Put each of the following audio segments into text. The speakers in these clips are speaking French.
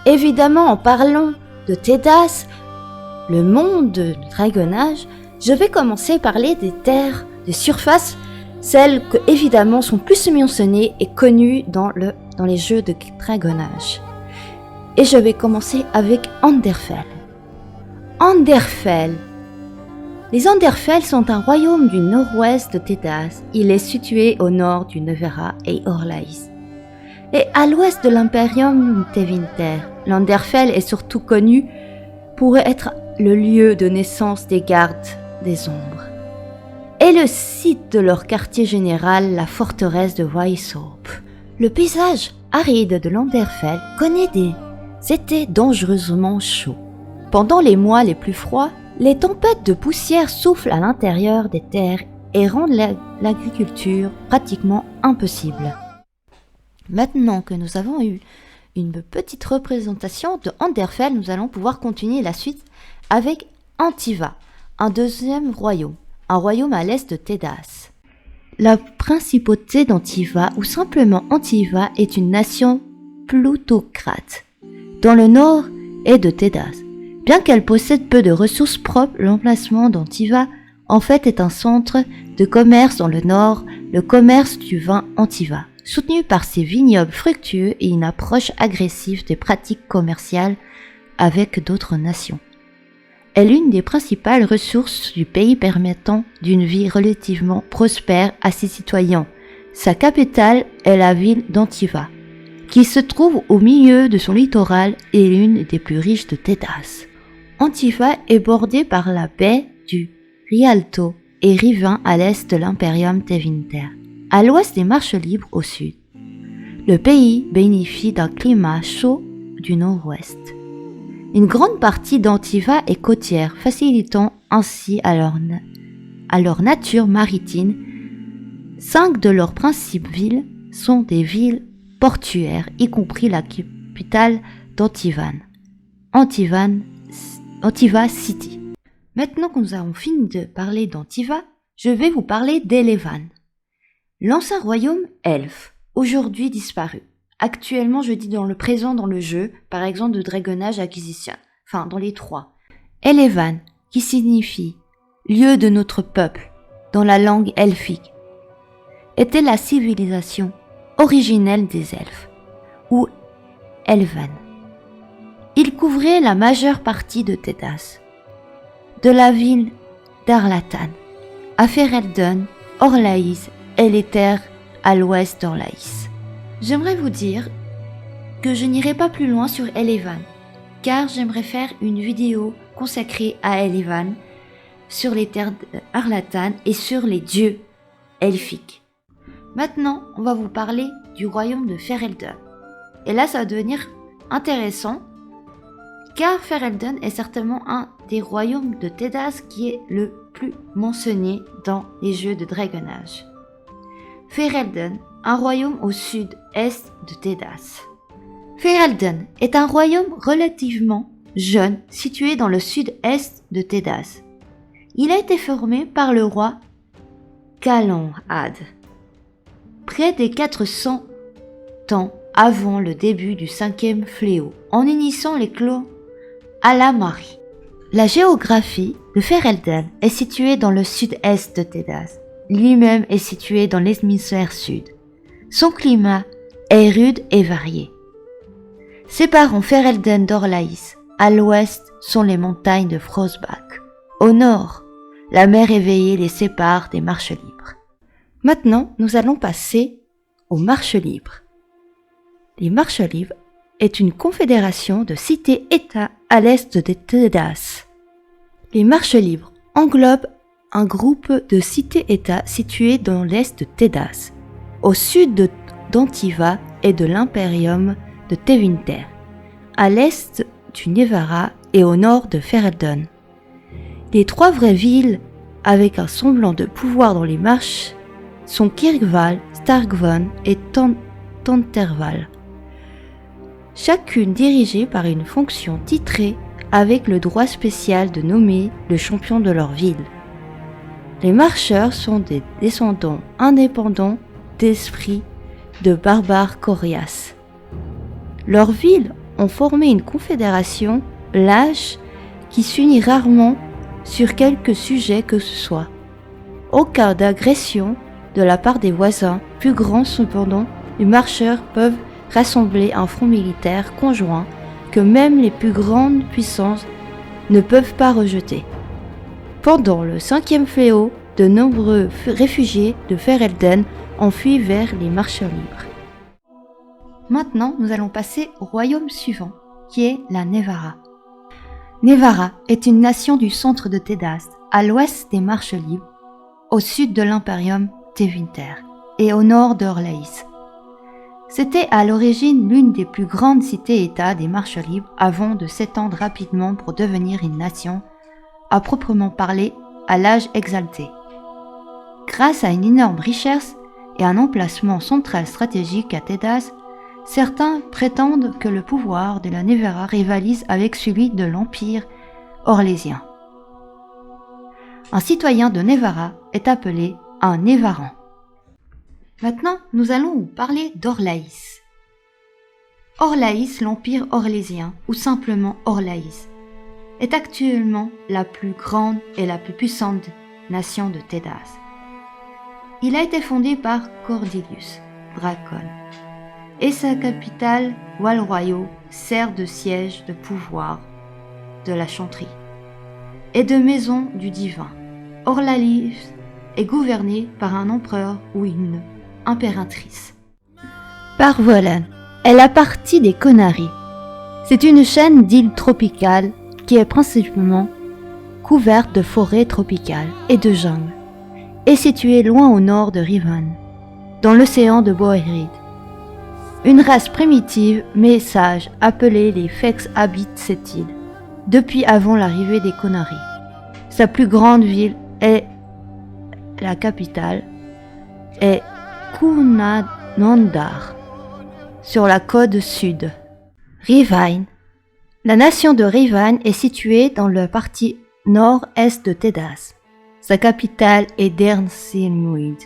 Évidemment, en parlant de Tédas, le monde de Dragon Age, je vais commencer à parler des terres de surface, celles que évidemment sont plus mentionnées et connues dans les jeux de Dragon Age. Et je vais commencer avec Anderfell. Anderfell. Les Anderfell sont un royaume du nord-ouest de Tédas. Il est situé au nord du Neuvera et Orlaïs. Et à l'ouest de l'Imperium Tevinter, l'Anderfell est surtout connu pour être le lieu de naissance des gardes des ombres. Et le site de leur quartier général, la forteresse de Weisshaupt. Le paysage aride de l'Anderfell connaît des étés dangereusement chauds. Pendant les mois les plus froids, les tempêtes de poussière soufflent à l'intérieur des terres et rendent l'agriculture pratiquement impossible. Maintenant que nous avons eu une petite représentation de Anderfell, nous allons pouvoir continuer la suite avec Antiva, un deuxième royaume, un royaume à l'est de Tédas. La principauté d'Antiva, ou simplement Antiva, est une nation plutocrate, dans le nord et de Tédas. Bien qu'elle possède peu de ressources propres, l'emplacement d'Antiva, en fait, est un centre de commerce dans le nord, le commerce du vin Antiva, soutenu par ses vignobles fructueux et une approche agressive des pratiques commerciales avec d'autres nations. Elle est l'une des principales ressources du pays permettant d'une vie relativement prospère à ses citoyens. Sa capitale est la ville d'Antiva, qui se trouve au milieu de son littoral et est l'une des plus riches de Tédas. Antiva est bordée par la baie du Rialto et riverain à l'est de l'Imperium Tevinter, à l'ouest des Marches Libres au sud. Le pays bénéficie d'un climat chaud du nord-ouest. Une grande partie d'Antiva est côtière, facilitant ainsi à leur nature maritime. 5 de leurs principales villes sont des villes portuaires, y compris la capitale d'Antivan, Antiva City. Maintenant que nous avons fini de parler d'Antiva, je vais vous parler d'Elevan, l'ancien royaume elfe, aujourd'hui disparu. Actuellement, je dis dans le présent dans le jeu, par exemple de Dragon Age Acquisition, enfin dans les 3. Elevan, qui signifie « lieu de notre peuple » dans la langue elfique, était la civilisation originelle des elfes, ou Elven. Il couvrait la majeure partie de Tédas, de la ville d'Arlatan à Ferelden, Orlaïs et les terres à l'ouest d'Orlaïs. J'aimerais vous dire que je n'irai pas plus loin sur Elevan, car j'aimerais faire une vidéo consacrée à Elevan, sur les terres d'Arlatan et sur les dieux elfiques. Maintenant, on va vous parler du royaume de Ferelden. Et là, ça va devenir intéressant, car Ferelden est certainement un des royaumes de Tédas qui est le plus mentionné dans les jeux de Dragon Age. Ferelden, un royaume au sud-est de Tédas. Ferelden est un royaume relativement jeune situé dans le sud-est de Tédas. Il a été formé par le roi Calanhad, près des 400 ans avant le début du 5e fléau, en unissant les clans Alamari. La géographie de Ferelden est située dans le sud-est de Tédas. Lui-même est situé dans l'hémisphère sud. Son climat est rude et varié. Séparant Ferelden d'Orlaïs, à l'ouest sont les montagnes de Frostback. Au nord, la mer éveillée les sépare des Marches Libres. Maintenant, nous allons passer aux Marches Libres. Les Marches Libres est une confédération de cités-États à l'est de Tédas. Les Marches Libres englobent un groupe de cités-États situés dans l'est de Tédas, au sud d'Antiva et de l'Imperium de Tevinter, à l'est du Neuvera et au nord de Ferelden. Les 3 vraies villes avec un semblant de pouvoir dans les marches sont Kirkval, Starkvon et Tanterval, chacune dirigée par une fonction titrée avec le droit spécial de nommer le champion de leur ville. Les marcheurs sont des descendants indépendants d'esprits de barbares coriaces. Leurs villes ont formé une confédération lâche qui s'unit rarement sur quelque sujet que ce soit. Au cas d'agression de la part des voisins, plus grands cependant, les marcheurs peuvent rassembler un front militaire conjoint que même les plus grandes puissances ne peuvent pas rejeter. Pendant le 5e fléau, de nombreux réfugiés de Ferelden ont fui vers les marcheurs libres. Maintenant, nous allons passer au royaume suivant, qui est la Nevarra. Nevarra est une nation du centre de Tédas, à l'ouest des marches libres, au sud de l'impérium Tevinter et au nord d'Orlaïs. C'était à l'origine l'une des plus grandes cités-États des marches libres avant de s'étendre rapidement pour devenir une nation, à proprement parler, à l'âge exalté. Grâce à une énorme richesse et un emplacement central stratégique à Tédas, certains prétendent que le pouvoir de la Nevarra rivalise avec celui de l'Empire orlésien. Un citoyen de Nevarra est appelé un Nevarran. Maintenant, nous allons vous parler d'Orlaïs. Orlaïs, l'Empire orlésien, ou simplement Orlaïs, est actuellement la plus grande et la plus puissante nation de Tédas. Il a été fondé par Cordilius Dracon, et sa capitale, Walroyo, sert de siège de pouvoir de la chanterie et de maison du divin. Orlaïs est gouverné par un empereur ou une impératrice. Parvolan est la partie des Conaries. C'est une chaîne d'îles tropicales qui est principalement couverte de forêts tropicales et de jungles, et située loin au nord de Rivan, dans l'océan de Boerid. Une race primitive mais sage appelée les Fex habite cette île, depuis avant l'arrivée des Conaries. Sa plus grande ville est la capitale, est Kunanandar, sur la côte sud. Rivine. La nation de Rivine est située dans la partie nord-est de Tédas. Sa capitale est Dernsilmuid,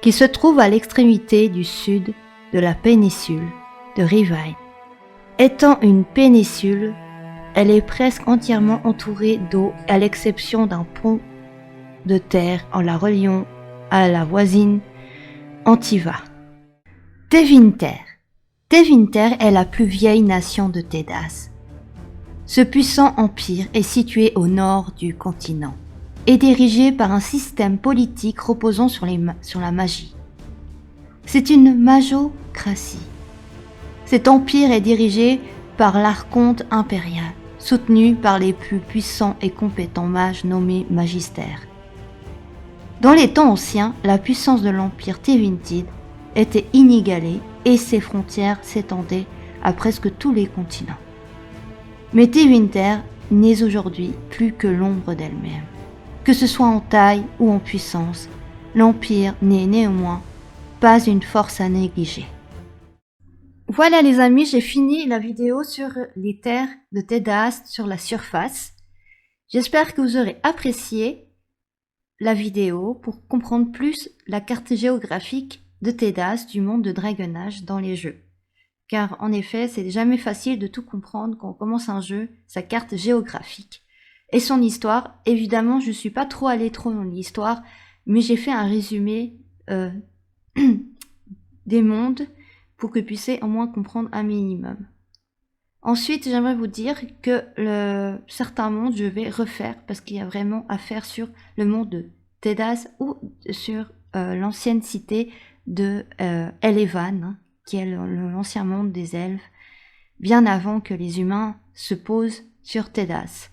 qui se trouve à l'extrémité du sud de la péninsule de Rivine. Étant une péninsule, elle est presque entièrement entourée d'eau à l'exception d'un pont de terre en la reliant à la voisine Antiva. Tevinter. Tevinter est la plus vieille nation de Tédas. Ce puissant empire est situé au nord du continent et dirigé par un système politique reposant sur la magie. C'est une magocratie. Cet empire est dirigé par l'archonte impérial, soutenu par les plus puissants et compétents mages nommés magistères. Dans les temps anciens, la puissance de l'empire Tevintid était inégalée et ses frontières s'étendaient à presque tous les continents. Mais Tevinter n'est aujourd'hui plus que l'ombre d'elle-même. Que ce soit en taille ou en puissance, l'empire n'est néanmoins pas une force à négliger. Voilà les amis, j'ai fini la vidéo sur les terres de Tédas sur la surface. J'espère que vous aurez apprécié la vidéo pour comprendre plus la carte géographique de Tédas du monde de Dragon Age dans les jeux. Car en effet, c'est jamais facile de tout comprendre quand on commence un jeu, sa carte géographique et son histoire. Évidemment, je suis pas trop allée trop dans l'histoire, mais j'ai fait un résumé des mondes pour que vous puissiez au moins comprendre un minimum. Ensuite, j'aimerais vous dire que certains mondes, je vais refaire parce qu'il y a vraiment à faire sur le monde de Tédas ou sur l'ancienne cité de Elevan, qui est l'ancien monde des elfes, bien avant que les humains se posent sur Tédas.